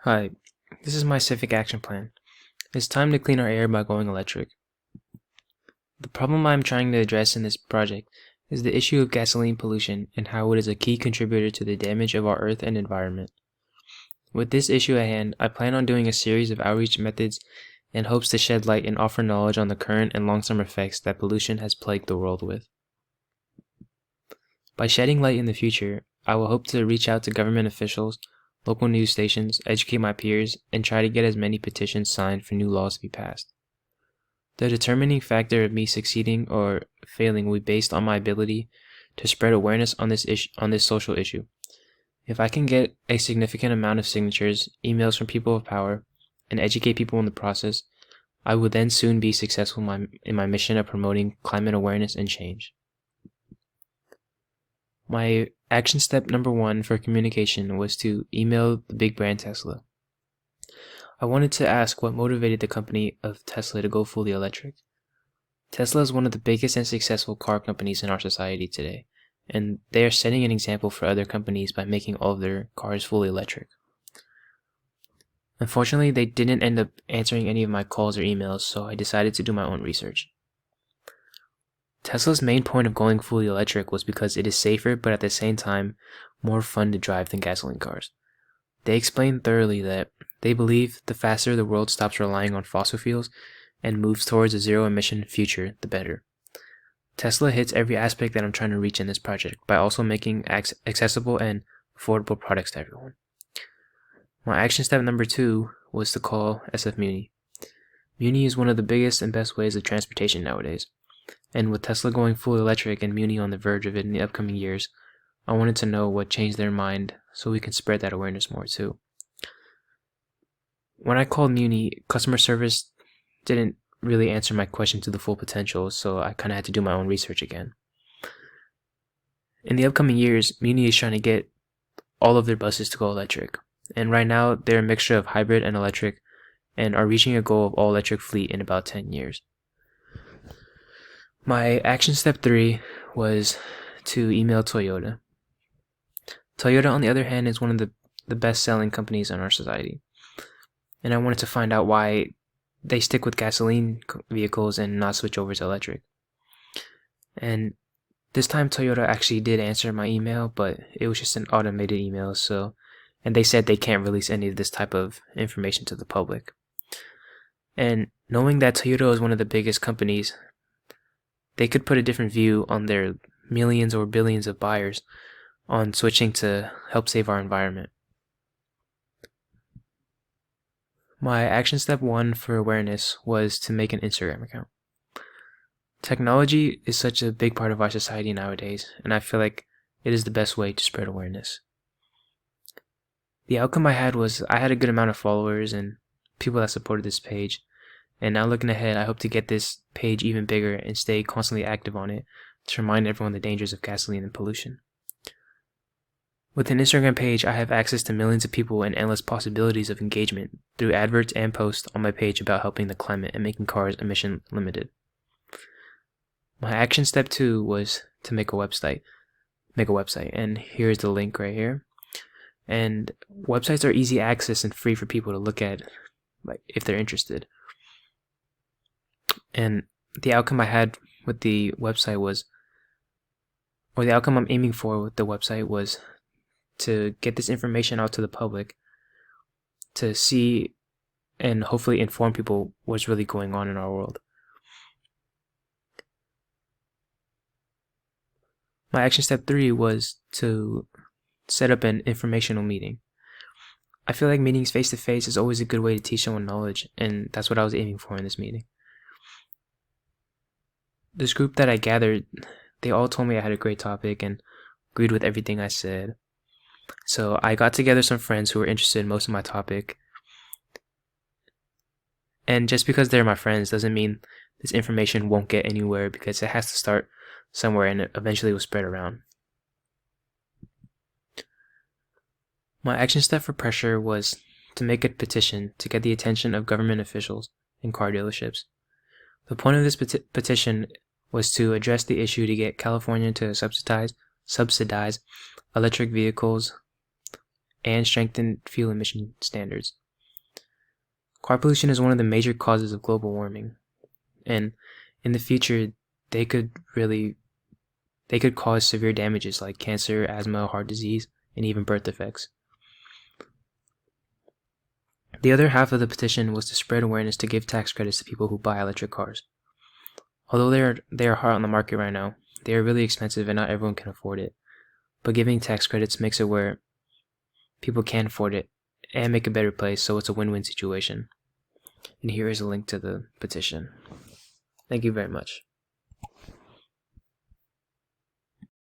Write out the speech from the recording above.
Hi, this is my civic action plan. It's time to clean our air by going electric. The problem I'm trying to address in this project is the issue of gasoline pollution and how it is a key contributor to the damage of our earth and environment. With this issue at hand, I plan on doing a series of outreach methods in hopes to shed light and offer knowledge on the current and long-term effects that pollution has plagued the world with. By shedding light in the future, I will hope to reach out to government officials, local news stations, educate my peers, and try to get as many petitions signed for new laws to be passed. The determining factor of me succeeding or failing will be based on my ability to spread awareness on this social issue. If I can get a significant amount of signatures, emails from people of power, and educate people in the process, I will then soon be successful in my mission of promoting climate awareness and change. My action step number 1 for communication was to email the big brand Tesla. I wanted to ask what motivated the company of Tesla to go fully electric. Tesla is one of the biggest and successful car companies in our society today, and they are setting an example for other companies by making all of their cars fully electric. Unfortunately, they didn't end up answering any of my calls or emails, so I decided to do my own research. Tesla's main point of going fully electric was because it is safer but at the same time more fun to drive than gasoline cars. They explained thoroughly that they believe the faster the world stops relying on fossil fuels and moves towards a zero-emission future, the better. Tesla hits every aspect that I'm trying to reach in this project by also making accessible and affordable products to everyone. My action step number 2 was to call SF Muni. Muni is one of the biggest and best ways of transportation nowadays, and with Tesla going fully electric and Muni on the verge of it in the upcoming years, I wanted to know what changed their mind so we can spread that awareness more too. When I called Muni, customer service didn't really answer my question to the full potential, so I kind of had to do my own research again. In the upcoming years, Muni is trying to get all of their buses to go electric, and right now they're a mixture of hybrid and electric and are reaching a goal of all electric fleet in about 10 years. My action step 3 was to email Toyota. Toyota, on the other hand, is one of the best-selling companies in our society, and I wanted to find out why they stick with gasoline vehicles and not switch over to electric. And this time Toyota actually did answer my email, but it was just an automated email, and they said they can't release any of this type of information to the public. And knowing that Toyota is one of the biggest companies, they could put a different view on their millions or billions of buyers on switching to help save our environment. My action step 1 for awareness was to make an Instagram account. Technology is such a big part of our society nowadays, and I feel like it is the best way to spread awareness. The outcome I had was I had a good amount of followers and people that supported this page, and now looking ahead, I hope to get this page even bigger and stay constantly active on it to remind everyone the dangers of gasoline and pollution. With an Instagram page, I have access to millions of people and endless possibilities of engagement through adverts and posts on my page about helping the climate and making cars emission limited. My action step 2 was to make a website, and here's the link right here. And websites are easy access and free for people to look at, like, if they're interested. And the outcome I had with the website was, or the outcome I'm aiming for with the website was to get this information out to the public to see and hopefully inform people what's really going on in our world. My action step 3 was to set up an informational meeting. I feel like meetings face to face is always a good way to teach someone knowledge, and that's what I was aiming for in this meeting. This group that I gathered, they all told me I had a great topic and agreed with everything I said. So I got together some friends who were interested in most of my topic. And just because they're my friends doesn't mean this information won't get anywhere, because it has to start somewhere and it eventually will spread around. My action step for pressure was to make a petition to get the attention of government officials and car dealerships. The point of this petition was to address the issue to get California to subsidize electric vehicles and strengthen fuel emission standards. Car pollution is one of the major causes of global warming, and in the future, they could cause severe damages like cancer, asthma, heart disease, and even birth defects. The other half of the petition was to spread awareness to give tax credits to people who buy electric cars. Although they are hot on the market right now, they are really expensive and not everyone can afford it. But giving tax credits makes it where people can afford it and make a better place, so it's a win-win situation. And here is a link to the petition. Thank you very much.